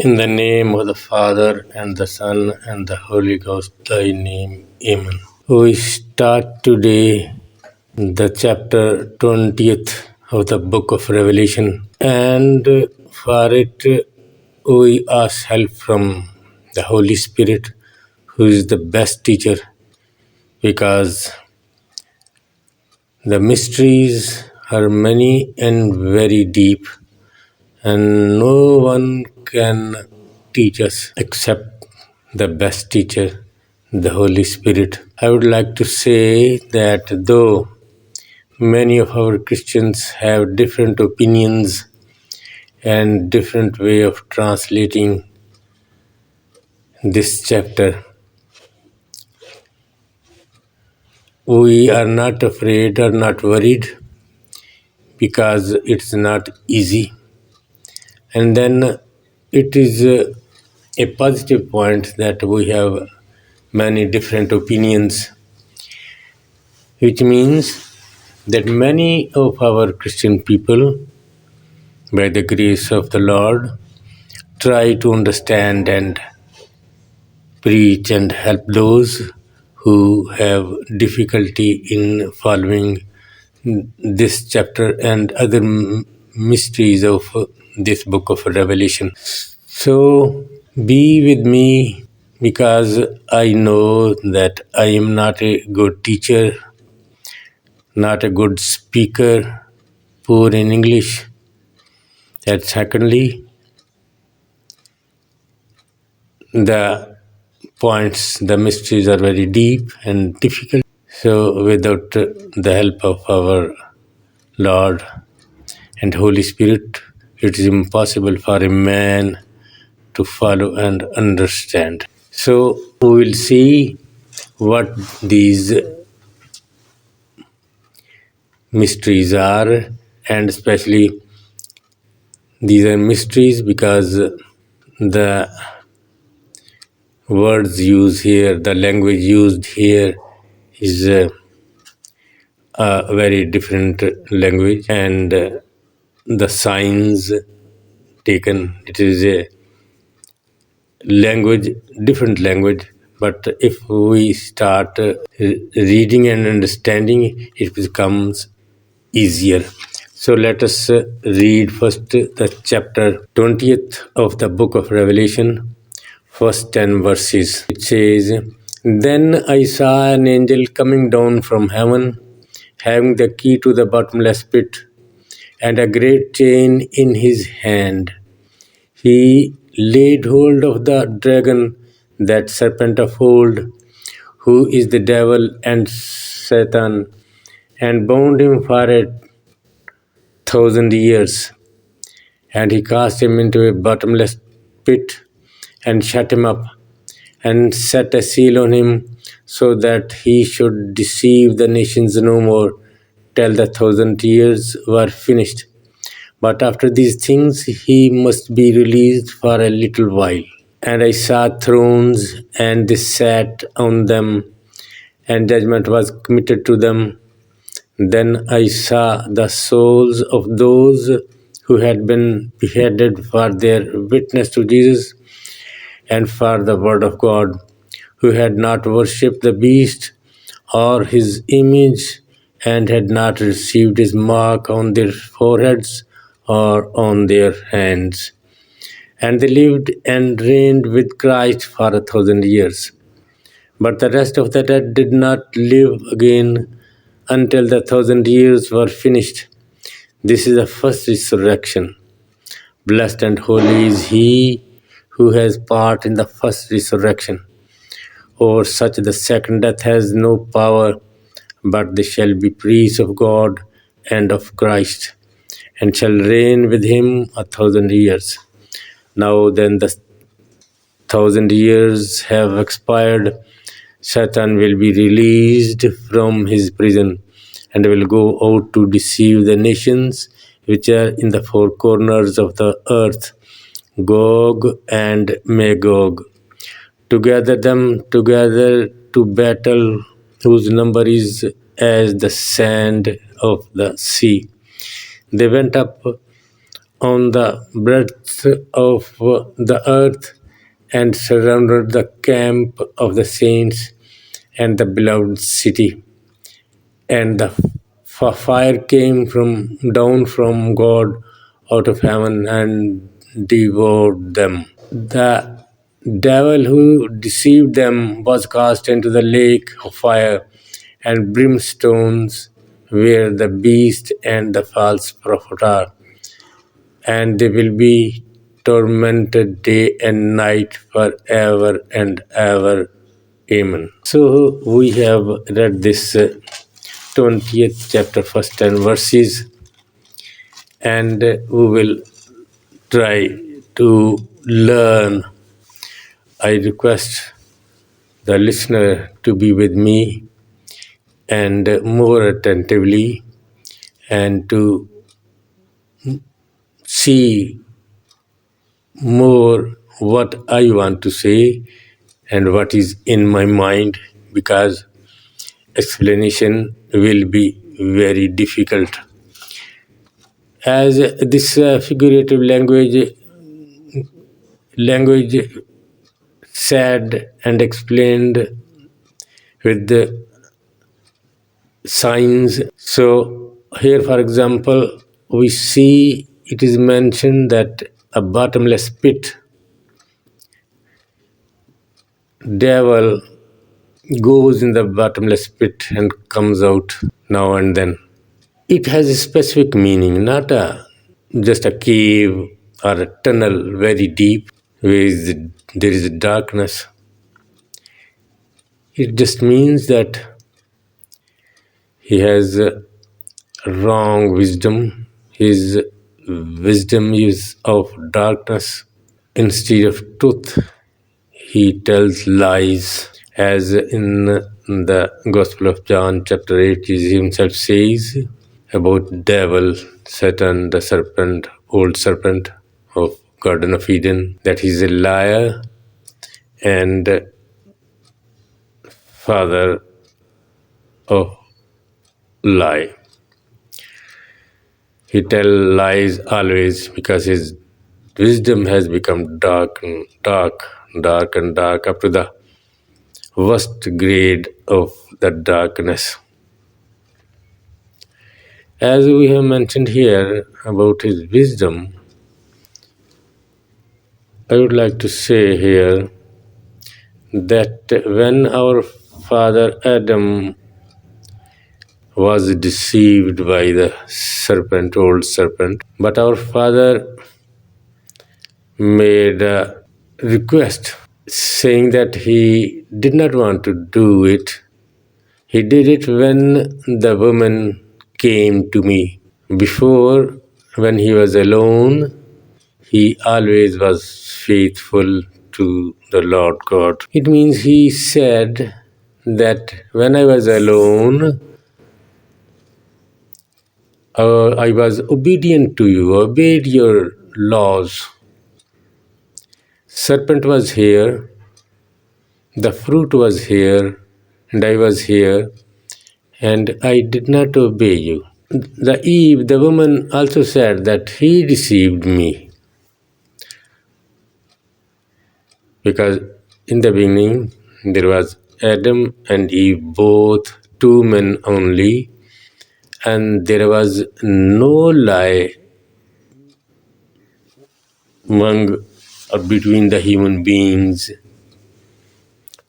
In the name of the Father, and the Son, and the Holy Ghost, thy name. Amen. We start today the chapter 20th of the book of Revelation, and for it we ask help from the Holy Spirit, who is the best teacher, because the mysteries are many and very deep, and no one can teach us except the best teacher, the Holy Spirit. I would like to say that though many of our Christians have different opinions and different way of translating this chapter, we are not afraid or not worried, because it's not easy. And then it is a positive point that we have many different opinions, which means that many of our Christian people, by the grace of the Lord, try to understand and preach and help those who have difficulty in following this chapter and other mysteries of this book of Revelation. So be with me, because I know that I am not a good teacher, not a good speaker, poor in English. And secondly, the points, the mysteries are very deep and difficult. So without the help of our Lord and Holy Spirit, it is impossible for a man to follow and understand. So we will see what these mysteries are, and especially these are mysteries because the words used here, the language used here is a very different language, and the signs taken, it is a language, different language. But if we start reading and understanding, it becomes easier. So let us read first the chapter 20th of the book of Revelation, first 10 verses. It says, "Then I saw an angel coming down from heaven, having the key to the bottomless pit, and a great chain in his hand. He laid hold of the dragon, that serpent of old, who is the devil and Satan, and bound him for 1,000 years. And he cast him into a bottomless pit, and shut him up, and set a seal on him, so that he should deceive the nations no more, till the 1,000 years were finished. But after these things he must be released for a little while. And I saw thrones, and they sat on them, and judgment was committed to them. Then I saw the souls of those who had been beheaded for their witness to Jesus and for the word of God, who had not worshipped the beast or his image, and had not received his mark on their foreheads or on their hands. And they lived and reigned with Christ for 1,000 years. But the rest of the dead did not live again until the 1,000 years were finished. This is the first resurrection. Blessed and holy is he who has part in the first resurrection. Over such the second death has no power, but they shall be priests of God and of Christ, and shall reign with him 1,000 years. Now then the 1,000 years have expired. Satan will be released from his prison, and will go out to deceive the nations which are in the four corners of the earth, Gog and Magog, to gather them together to battle, whose number is as the sand of the sea. They went up on the breadth of the earth and surrounded the camp of the saints and the beloved city. And the fire came down from God out of heaven and devoured them. The devil who deceived them was cast into the lake of fire and brimstones, where the beast and the false prophet are, and they will be tormented day and night forever and ever. Amen. So we have read this 20th chapter, first 10 verses, and we will try to learn. I request the listener to be with me and more attentively and to see more what I want to say and what is in my mind, because explanation will be very difficult. As this figurative language said and explained with the signs. So here, for example, we see it is mentioned that a bottomless pit, devil goes in the bottomless pit and comes out now and then. It has a specific meaning, not just a cave or a tunnel very deep where there is darkness. It just means that he has wrong wisdom. His wisdom is of darkness. Instead of truth, he tells lies. As in the Gospel of John, chapter 8, Jesus himself says about devil, Satan, the serpent, old serpent of Garden of Eden, that he's a liar and father of lie. He tells lies always because his wisdom has become dark and dark, dark and dark, up to the worst grade of the darkness. As we have mentioned here about his wisdom, I would like to say here that when our father Adam was deceived by the serpent, old serpent, but our father made a request saying that he did not want to do it. He did it when the woman came to me. Before, when he was alone, he always was faithful to the Lord God. It means he said that when I was alone, I was obedient to you, obeyed your laws. Serpent was here, the fruit was here, and I was here, and I did not obey you. The Eve, the woman, also said that he deceived me, because in the beginning there was Adam and Eve, both two men only, and there was no lie among or between the human beings.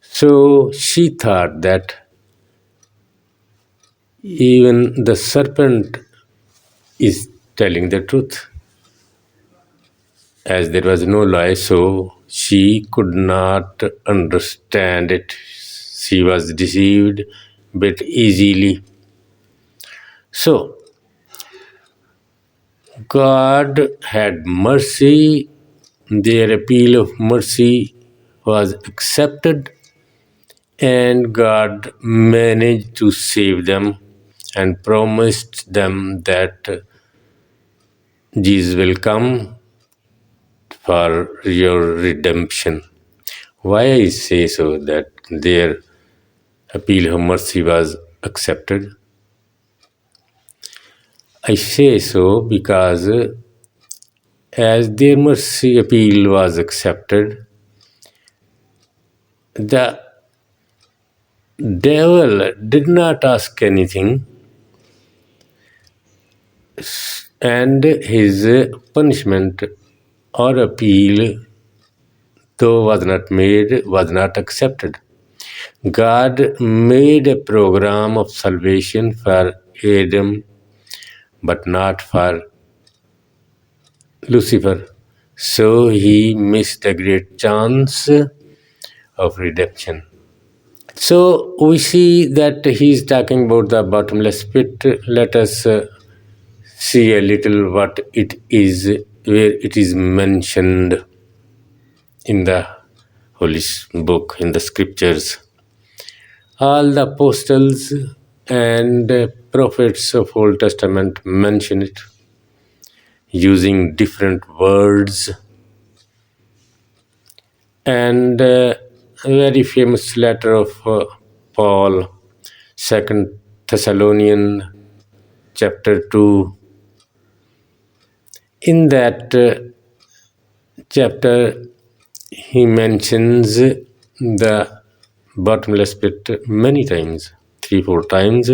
So she thought that even the serpent is telling the truth, as there was no lie, so she could not understand it. She was deceived bit easily. So God had mercy. Their appeal of mercy was accepted, and God managed to save them and promised them that Jesus will come for your redemption. Why I say so that their appeal of mercy was accepted? I say so because As their mercy appeal was accepted, the devil did not ask anything, and his punishment or appeal, though was not made, was not accepted. God made a program of salvation for Adam, but not for Lucifer. So he missed a great chance of redemption. So we see that he is talking about the bottomless pit. Let us see a little what it is, where it is mentioned in the Holy Book, in the scriptures. All the apostles and prophets of Old Testament mention it using different words, and a very famous letter of Paul, Second Thessalonian chapter 2. In that chapter, he mentions the bottomless pit many times, 3-4 times,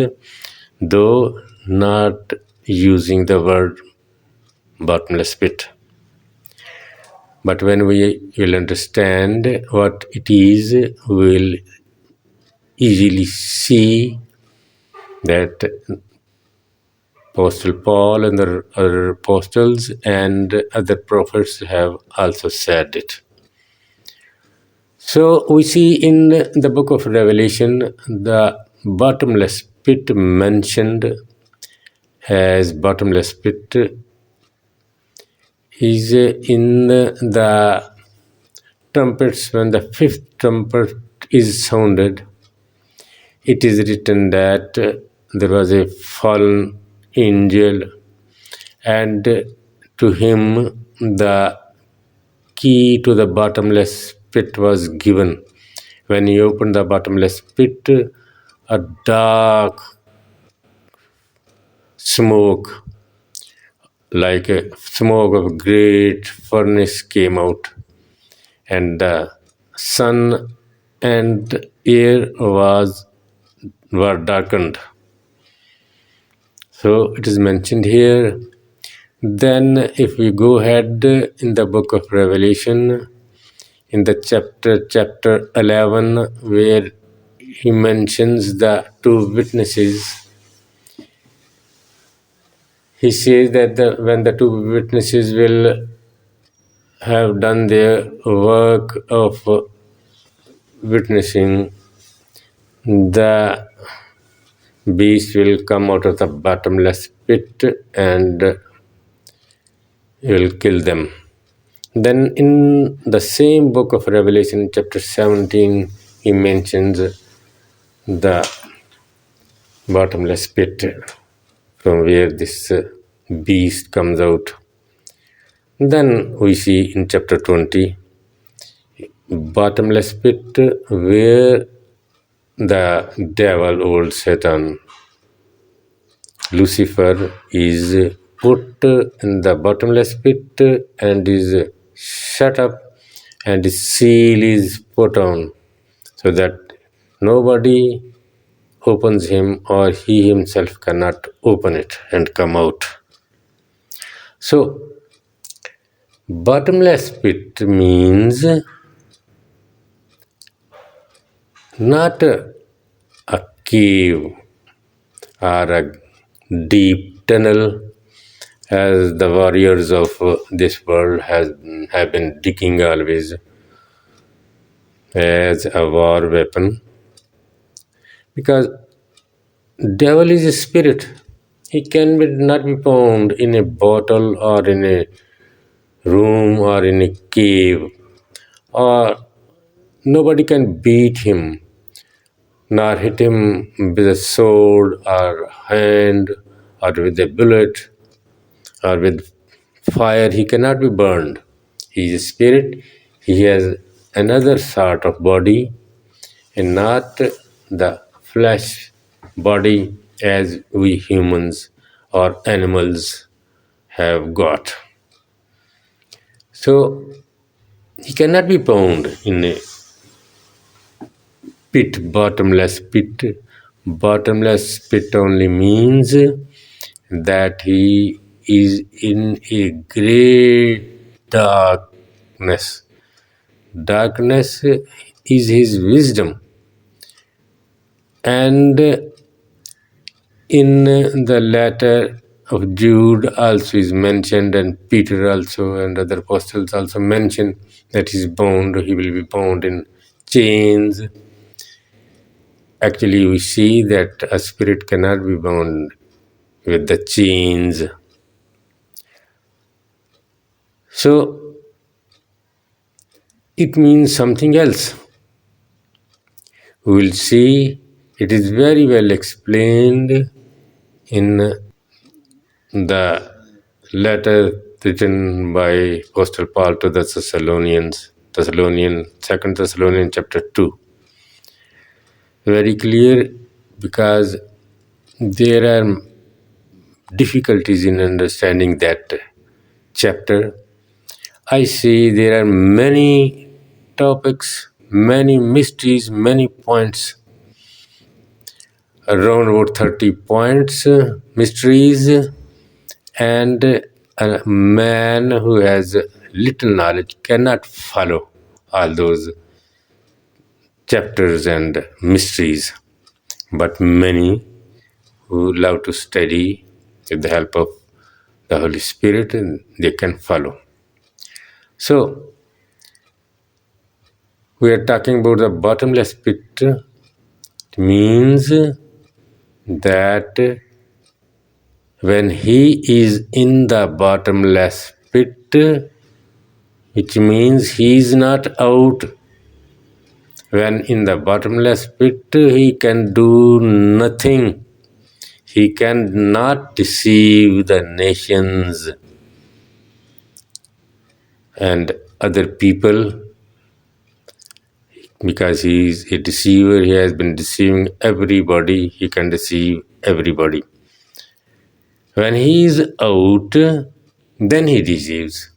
though not using the word bottomless pit. But when we will understand what it is, we will easily see that Apostle Paul and the other apostles and other prophets have also said it. So we see in the book of Revelation the bottomless pit mentioned as bottomless pit is in the trumpets. When the fifth trumpet is sounded, it is written that there was a fallen angel, and to him the key to the bottomless pit was given. When he opened the bottomless pit, a dark smoke, like a smoke of a great furnace, came out, and the sun and air were darkened. So it is mentioned here. Then if we go ahead in the book of Revelation, in the chapter 11, where he mentions the two witnesses, he says that when the two witnesses will have done their work of witnessing, the beast will come out of the bottomless pit and will kill them. Then in the same book of Revelation, chapter 17, he mentions the bottomless pit from where this beast comes out. Then we see in chapter 20, bottomless pit where the devil, old Satan, Lucifer, is put in the bottomless pit and is shut up, and his seal is put on, so that nobody opens him, or he himself cannot open it and come out. So bottomless pit means not a cave or a deep tunnel, as the warriors of this world have been digging always as a war weapon, because devil is a spirit. He not be found in a bottle or in a room or in a cave, or nobody can beat him nor hit him with a sword or hand or with a bullet or with fire. He cannot be burned. He is a spirit. He has another sort of body, and not the flesh body as we humans or animals have got. So he cannot be bound in a pit, bottomless pit. Bottomless pit only means that he is in a great darkness. Darkness is his wisdom. And in the letter of Jude also is mentioned, and Peter also, and other apostles also mention that he will be bound in chains. Actually, we see that a spirit cannot be bound with the chains. So it means something else. We will see it is very well explained in the letter written by Apostle Paul to the Second Thessalonians chapter 2. Very clear, because there are difficulties in understanding that chapter. I see there are many topics, many mysteries, many points, around about 30 points, mysteries, and a man who has little knowledge cannot follow all those chapters and mysteries. But many who love to study with the help of the Holy Spirit, they can follow. So, we are talking about the bottomless pit. It means that when he is in the bottomless pit, which means he is not out. When in the bottomless pit, he can do nothing. He cannot deceive the nations and other people, because he is a deceiver. He has been deceiving everybody. He can deceive everybody. When he is out, then he deceives.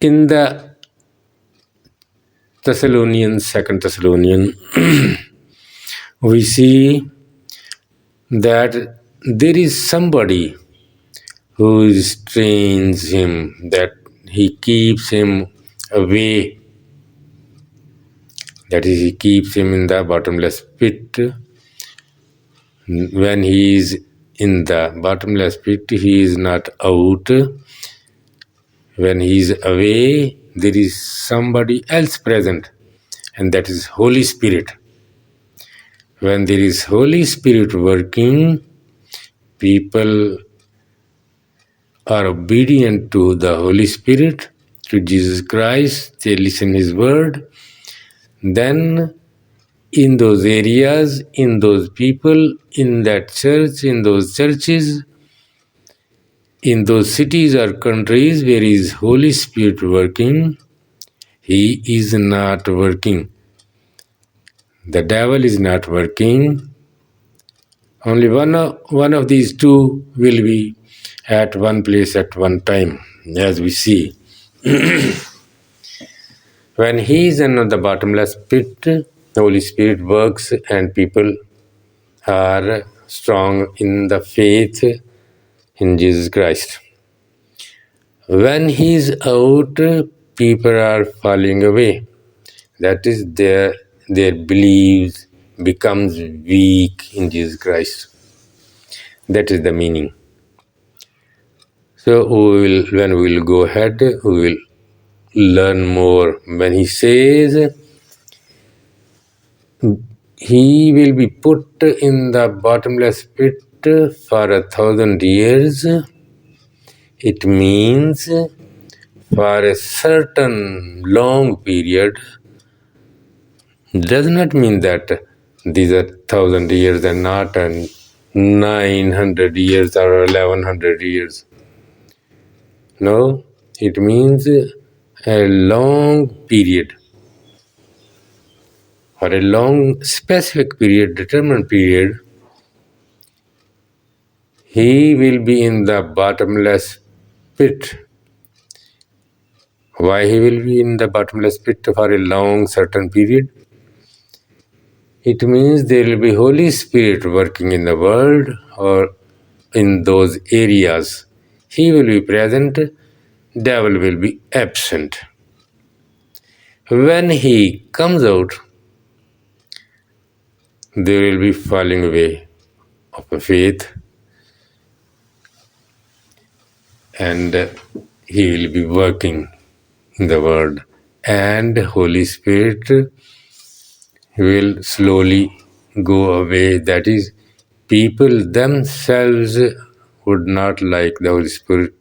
In the Second Thessalonian, we see that there is somebody who restrains him, that he keeps him away, that is, he keeps him in the bottomless pit. When he is in the bottomless pit, he is not out. When he is away, there is somebody else present, and that is Holy Spirit. When there is Holy Spirit working, people are obedient to the Holy Spirit, to Jesus Christ, they listen His word, then in those areas, in those people, in that church, in those churches, in those cities or countries where is Holy Spirit working, He is not working. The devil is not working. Only one of these two will be at one place at one time, as we see. When he is in the bottomless pit, the Holy Spirit works and people are strong in the faith in Jesus Christ. When he is out, people are falling away. That is, their beliefs becomes weak in Jesus Christ. That is the meaning. So when we will go ahead, we will learn more. When he says he will be put in the bottomless pit for 1,000 years, it means for a certain long period. Does not mean that these are 1,000 years and not 900 years or 1,100 years. No, it means a long period, or a long specific period, determined period. He will be in the bottomless pit. Why he will be in the bottomless pit for a long certain period? It means there will be Holy Spirit working in the world or in those areas. He will be present, devil will be absent. When he comes out, there will be falling away of a faith, and he will be working in the world, and Holy Spirit will slowly go away. That is, people themselves would not like the Holy Spirit.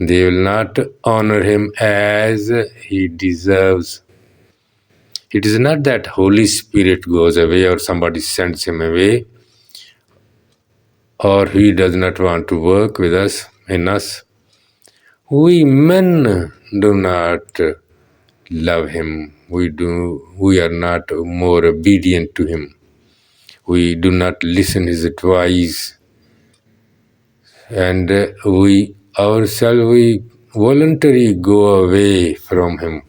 They will not honor him as he deserves. It is not that Holy Spirit goes away or somebody sends him away or he does not want to work with us, in us. We men do not love him. We are not more obedient to him. We do not listen his advice. And we ourselves, we voluntarily go away from him.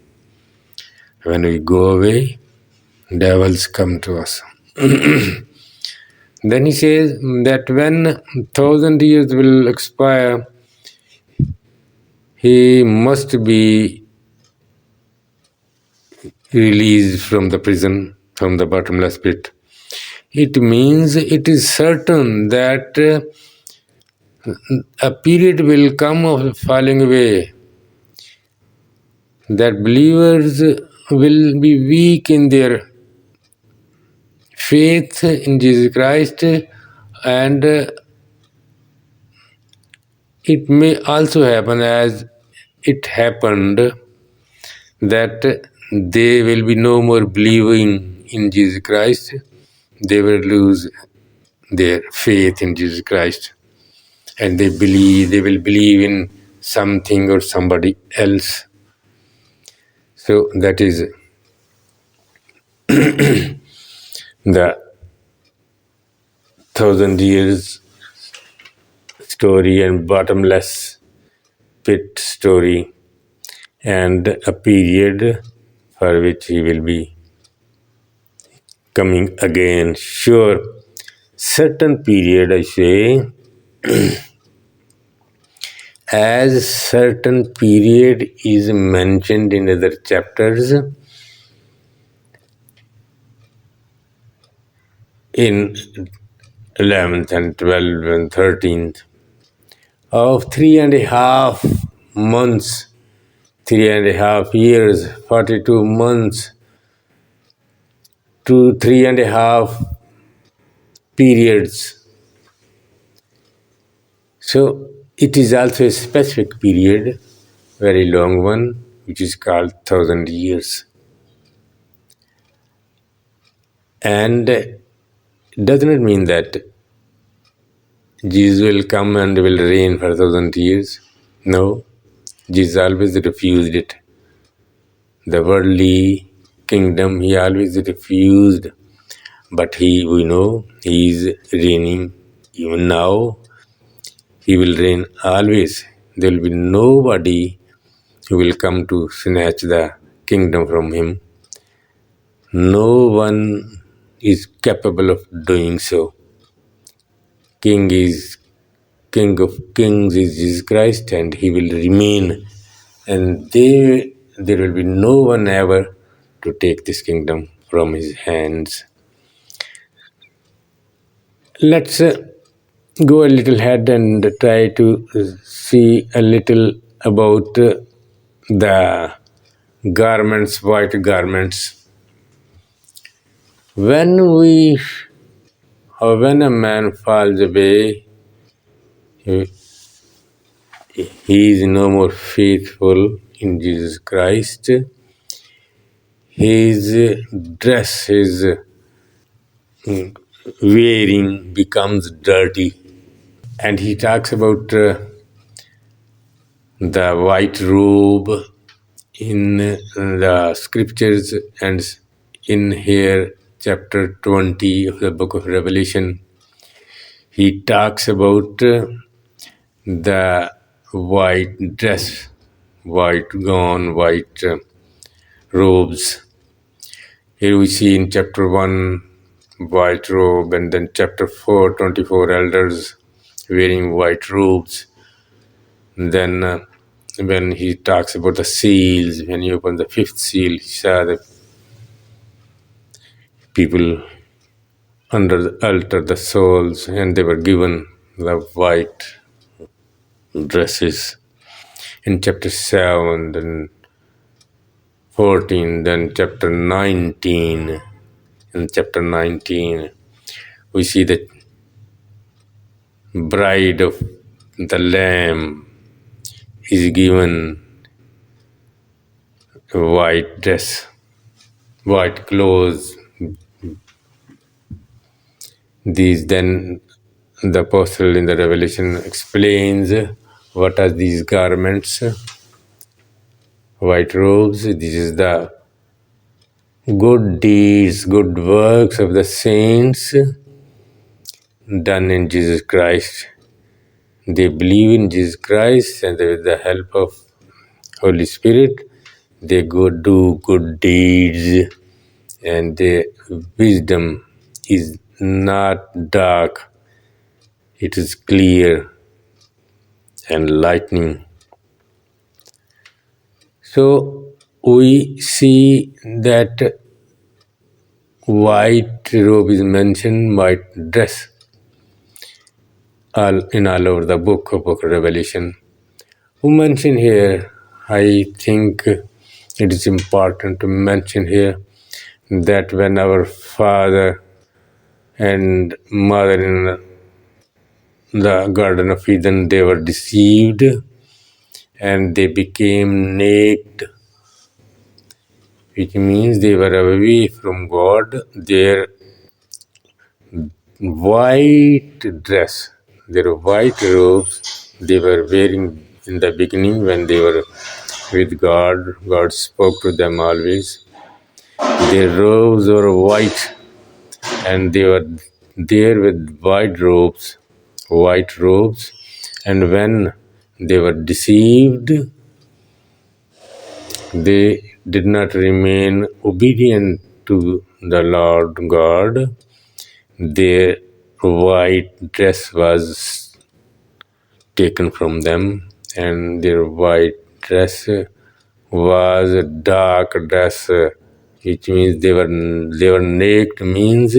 When we go away, devils come to us. Then he says that when 1,000 years will expire, he must be released from the prison, from the bottomless pit. It means it is certain that a period will come of falling away, that believers will be weak in their faith in Jesus Christ, and it may also happen, as it happened, that they will be no more believing in Jesus Christ. They will lose their faith in Jesus Christ, and they will believe in something or somebody else. So that is the 1,000 years story and bottomless pit story, and a period for which he will be coming again. Sure, certain period, I say, as certain period is mentioned in other chapters, in 11th and 12th and 13th, of 3.5 months, 3.5 years, 42 months to 3.5 periods. So it is also a specific period, very long one, which is called 1,000 years. And does not mean that Jesus will come and will reign for 1,000 years. No, Jesus always refused it. The worldly kingdom he always refused. But we know he is reigning even now. He will reign always. There will be nobody who will come to snatch the kingdom from him. No one is capable of doing so. King of kings is Jesus Christ, and he will remain. And there will be no one ever to take this kingdom from his hands. Let's go a little ahead and try to see a little about the garments, white garments. When a man falls away, he is no more faithful in Jesus Christ. His dress, his wearing becomes dirty. And he talks about the white robe in the scriptures, and in here, chapter 20 of the book of Revelation, he talks about the white dress, white gown, white robes. Here we see in chapter 1 white robe, and then chapter 4 24 elders wearing white robes. And then when he talks about the seals, when he opened the fifth seal, he saw the people under the altar, the souls, and they were given the white dresses. In chapter 7, then 14, then chapter 19. In chapter 19, we see the bride of the Lamb is given a white dress, white clothes. These then the apostle in the Revelation explains what are these garments, white robes. This is the good deeds, good works of the saints done in Jesus Christ. They believe in Jesus Christ, and with the help of Holy Spirit, they go do good deeds, and their wisdom is not dark, it is clear and lightning. So we see that white robe is mentioned, white dress, all over the book of Revelation. Who mentioned here, I think it is important to mention here that when our father and mother in the Garden of Eden, they were deceived and they became naked, which means they were away from God. Their white dress, their white robes, they were wearing in the beginning when they were with God. God spoke to them always. Their robes were white, and they were there with white robes. And when they were deceived, they did not remain obedient to the Lord God. Their white dress was taken from them, and their white dress was a dark dress, which means they were naked, means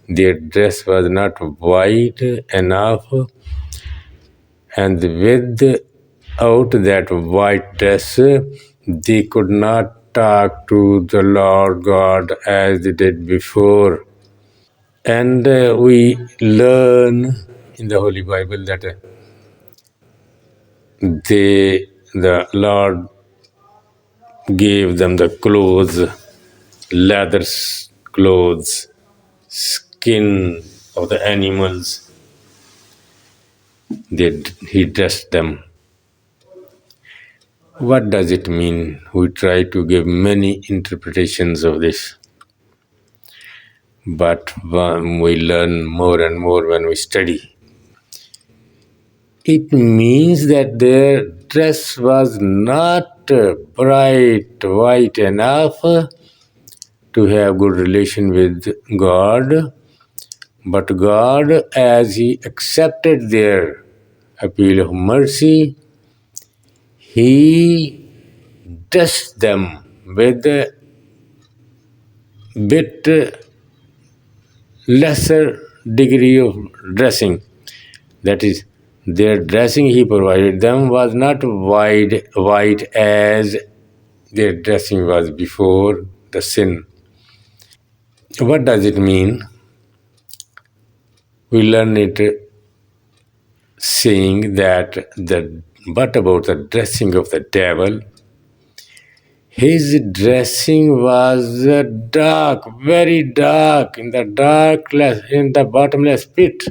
their dress was not white enough, and without that white dress, they could not talk to the Lord God as they did before. And we learn in the Holy Bible that the Lord gave them the clothes, leather clothes, skin of the animals. He dressed them. What does it mean? We try to give many interpretations of this, but we learn more and more when we study. It means that their dress was not bright white enough to have good relation with God, but God, as He accepted their appeal of mercy, He dressed them with a bit lesser degree of dressing. That is, their dressing He provided them was not white as their dressing was before the sin. What does it mean? We learn it saying that but about the dressing of the devil, his dressing was dark, very dark, in the bottomless pit.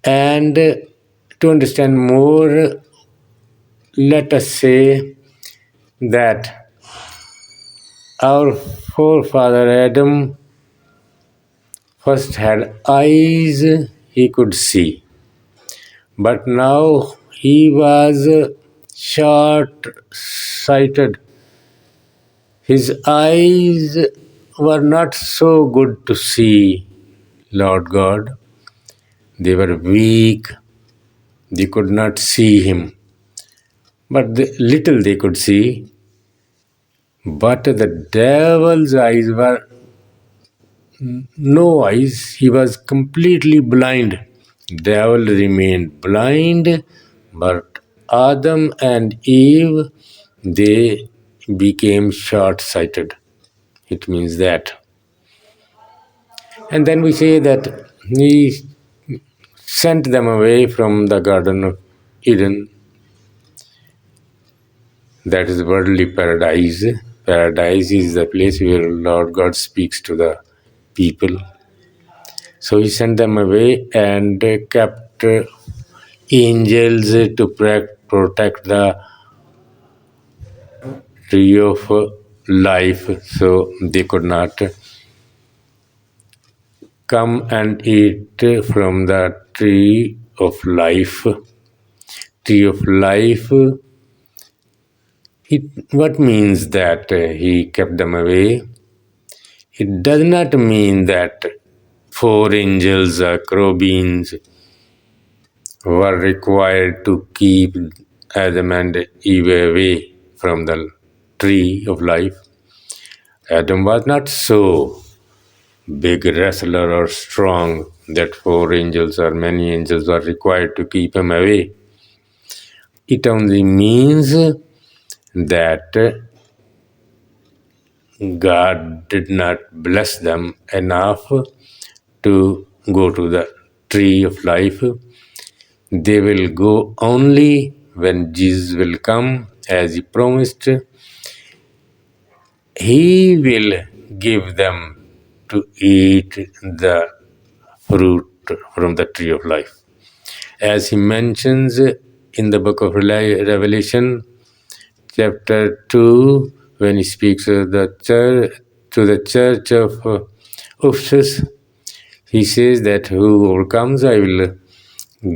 And to understand more, let us say that our forefather Adam first had eyes he could see, but now he was short sighted. His eyes were not so good to see Lord God. They were weak. They could not see him. But the little they could see. But the devil's eyes were no eyes. He was completely blind. Devil remained blind, but Adam and Eve, they became short-sighted. It means that. And then we say that he sent them away from the Garden of Eden. That is worldly paradise. Paradise is the place where Lord God speaks to the people. So he sent them away and kept angels to protect the tree of life, so they could not come and eat from the tree of life. Tree of life, what means that he kept them away? It does not mean that four angels or cherubims were required to keep Adam and Eve away from the tree of life. Adam was not so big wrestler or strong that four angels or many angels were required to keep him away. It only means that God did not bless them enough to go to the tree of life. They will go only when Jesus will come, as he promised. He will give them to eat the fruit from the tree of life. As he mentions in the book of Revelation, chapter 2, when he speaks of the church, to the church of Ephesus, he says that who overcomes, I will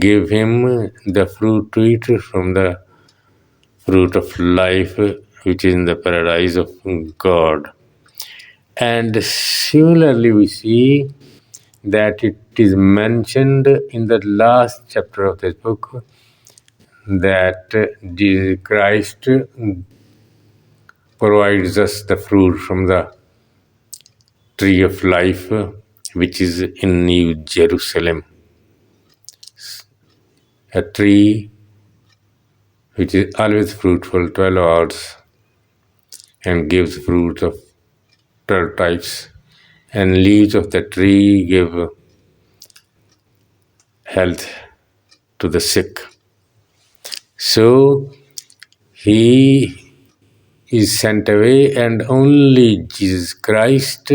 give him the fruit to eat from the fruit of life, which is in the paradise of God. And similarly, we see that it is mentioned in the last chapter of this book that Jesus Christ provides us the fruit from the tree of life, which is in New Jerusalem. A tree which is always fruitful 12 hours and gives fruit of 12 types, and leaves of the tree give health to the sick. So he is sent away, and only Jesus Christ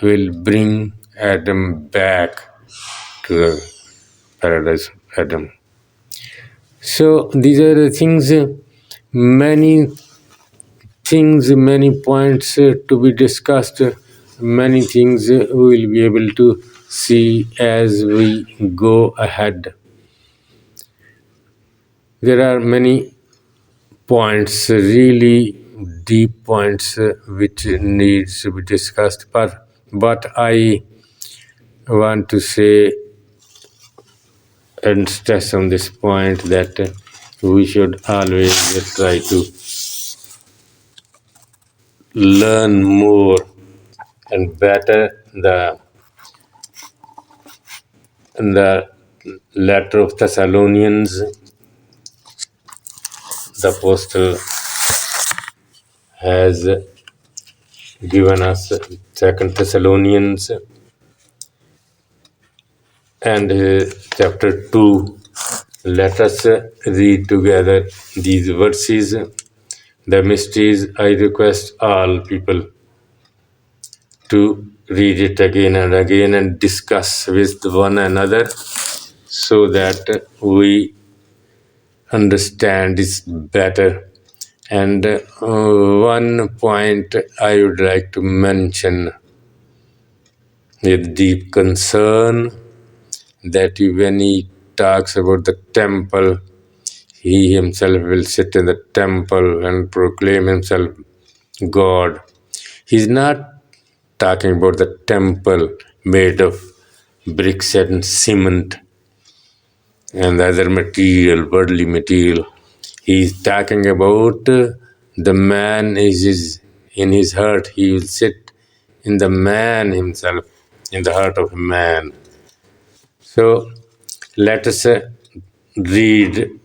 will bring Adam back to the paradise of Adam. So these are the things, many things, many points to be discussed, many things we will be able to see as we go ahead. There are many points, really deep points, which needs to be discussed, but I want to say and stress on this point that we should always try to learn more and better the letter of Thessalonians. The apostle has given us Second Thessalonians and chapter 2. Let us read together these verses. The mysteries, I request all people to read it again and again and discuss with one another so that we understand it better. And one point I would like to mention with deep concern, that when he talks about the temple, he himself will sit in the temple and proclaim himself God. He's not talking about the temple made of bricks and cement and other material, worldly material. He's talking about the man in his heart. He will sit in the man himself, in the heart of man. So let us read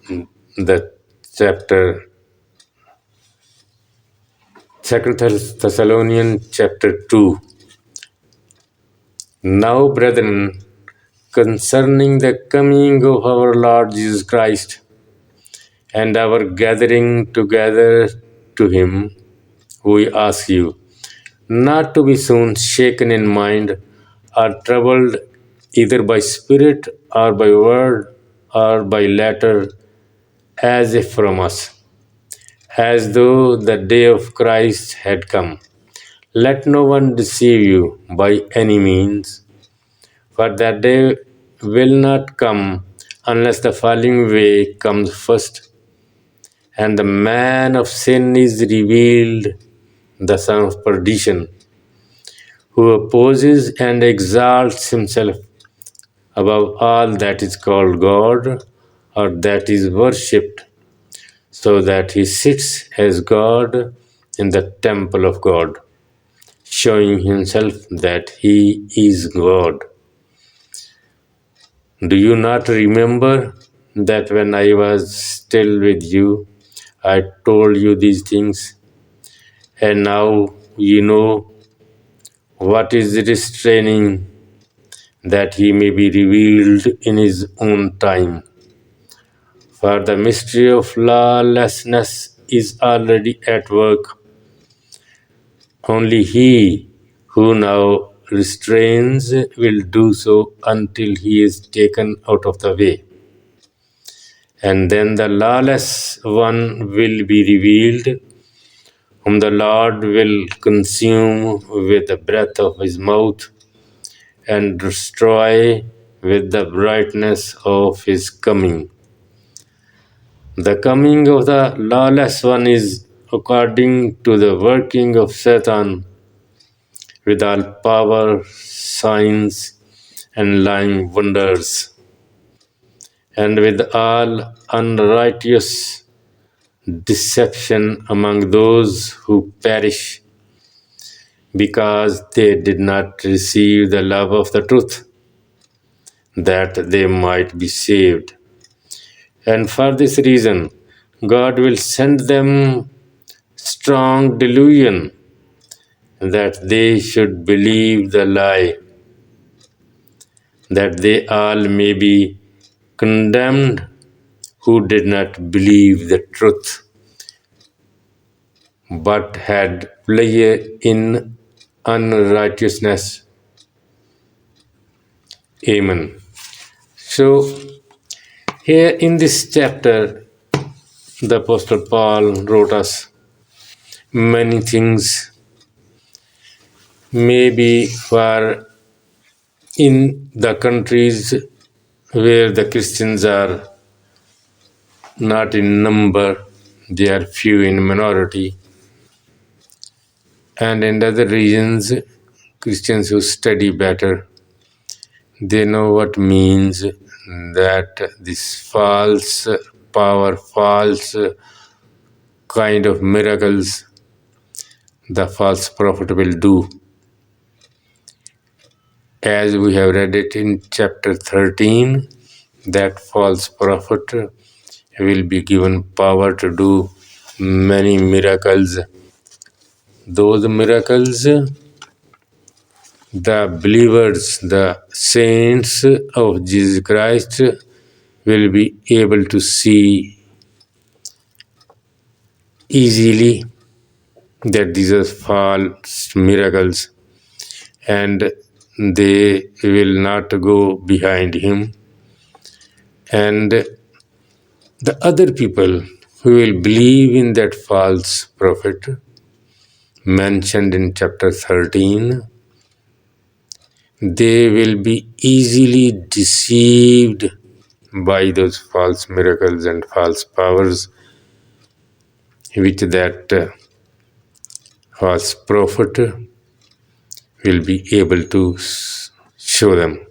the chapter, Second Thessalonians chapter 2. Now, brethren, concerning the coming of our Lord Jesus Christ and our gathering together to him, we ask you not to be soon shaken in mind or troubled either by spirit or by word or by letter, as if from us, as though the day of Christ had come. Let no one deceive you by any means, for that day will not come unless the falling away comes first, and the man of sin is revealed, the son of perdition, who opposes and exalts himself above all that is called God or that is worshipped, so that he sits as God in the temple of God, showing himself that he is God. Do you not remember that when I was still with you, I told you these things, and now you know what is restraining, that he may be revealed in his own time. For the mystery of lawlessness is already at work. Only he who now restrains will do so until he is taken out of the way. And then the lawless one will be revealed, whom the Lord will consume with the breath of his mouth and destroy with the brightness of his coming. The coming of the lawless one is according to the working of Satan with all power, signs, and lying wonders, and with all unrighteous deception among those who perish, because they did not receive the love of the truth, that they might be saved. And for this reason, God will send them strong delusion, that they should believe the lie, that they all may be condemned who did not believe the truth, but had pleasure in unrighteousness. Amen. So, here in this chapter, the Apostle Paul wrote us many things, maybe for in the countries where the Christians are not in number, they are few in minority, and in other regions, Christians who study better, they know what means that this false power, false kind of miracles the false prophet will do. As we have read it in chapter 13, that false prophet will be given power to do many miracles. Those miracles, the believers, the saints of Jesus Christ will be able to see easily that these are false miracles, and they will not go behind him. And the other people who will believe in that false prophet mentioned in chapter 13, they will be easily deceived by those false miracles and false powers which that false prophet will be able to show them.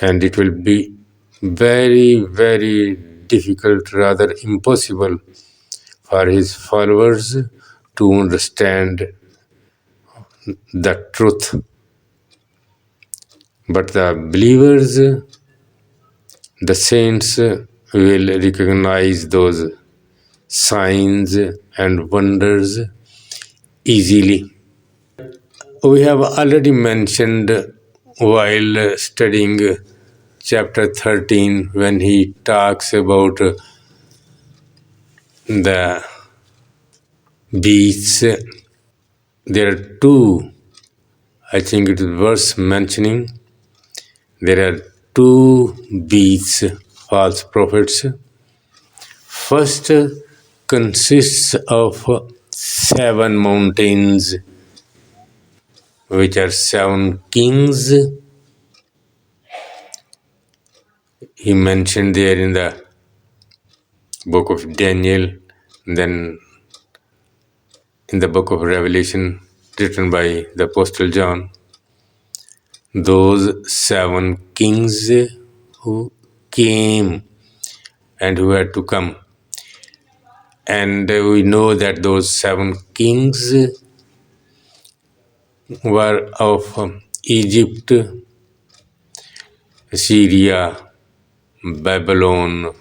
And it will be very, very difficult, rather impossible for his followers to understand the truth. But the believers, the saints, will recognize those signs and wonders easily. We have already mentioned while studying chapter 13 when he talks about the beasts. There are two, I think it is worth mentioning. There are two beasts, false prophets. First consists of 7 mountains, which are 7 kings. He mentioned there in the book of Daniel, then in the book of Revelation written by the Apostle John. Those 7 kings who came and who had to come. And we know that those 7 kings were of Egypt, Syria, Babylon,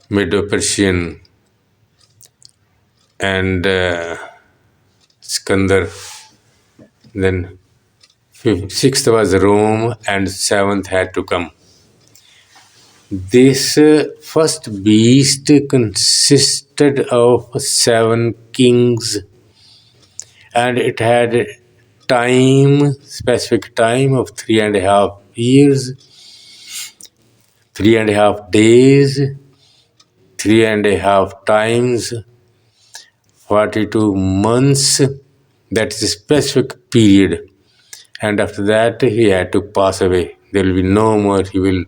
Medo-Persian, and Skandar. Then 6th was Rome, and 7th had to come. This first beast consisted of 7 kings, and it had specific time of 3.5 years, 3.5 days, 3.5 times, 42 months. That's a specific period. And after that, he had to pass away. There will be no more. He will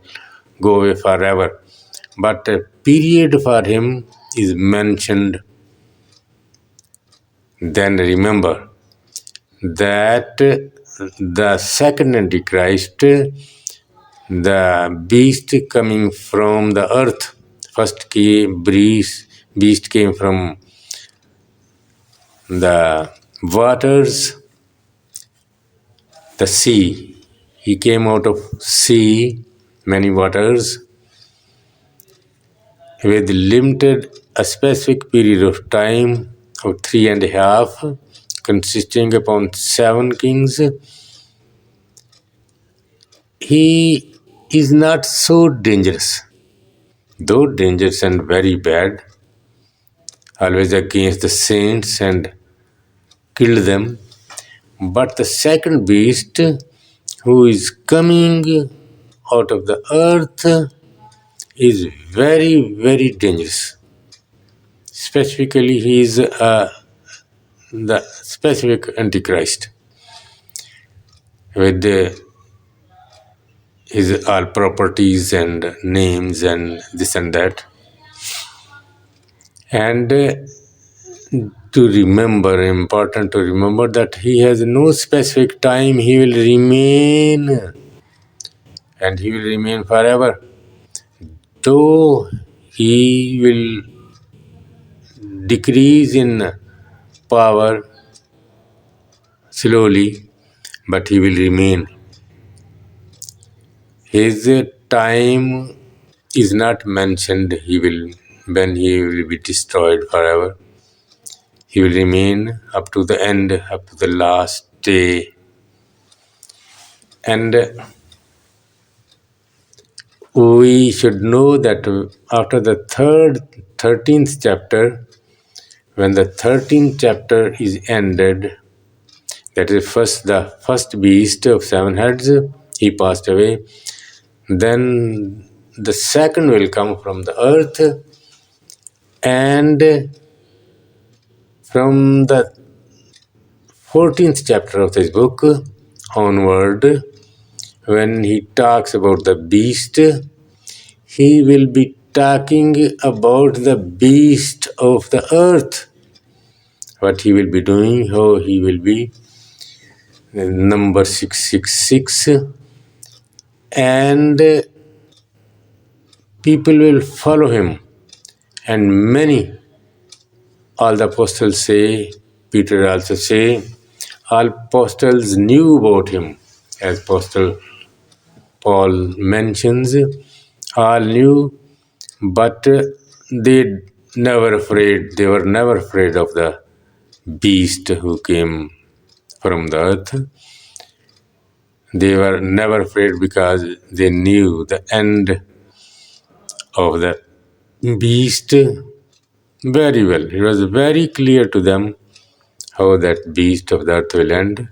go away forever. But a period for him is mentioned. Then remember that the second Antichrist, the beast coming from the earth, first beast came from the waters, the sea. He came out of sea, many waters, with limited a specific period of time of 3.5, consisting upon 7 kings. He is not so dangerous, though dangerous and very bad, always against the saints and kill them. But the second beast, who is coming out of the earth, is very, very dangerous. Specifically, he is the specific Antichrist with his all properties and names and this and that. And to remember, important to remember that he has no specific time. He will remain, and he will remain forever. Though he will decrease in power slowly, but he will remain. His time is not mentioned. When he will be destroyed forever. He will remain up to the end, up to the last day. And we should know that after the 13th chapter, when the 13th chapter is ended, that is the first beast of 7 heads, he passed away. Then the second will come from the earth, and from the 14th chapter of this book onward, when he talks about the beast, he will be talking about the beast of the earth. What he will be doing, how he will be. Number 666. And people will follow him. And many, all the apostles say, Peter also say, all apostles knew about him. As Apostle Paul mentions, all knew, but they were never afraid of the beast who came from the earth. They were never afraid because they knew the end of the beast very well. It was very clear to them how that beast of the earth will end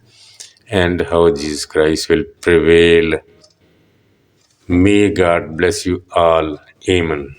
and how Jesus Christ will prevail. May God bless you all. Amen.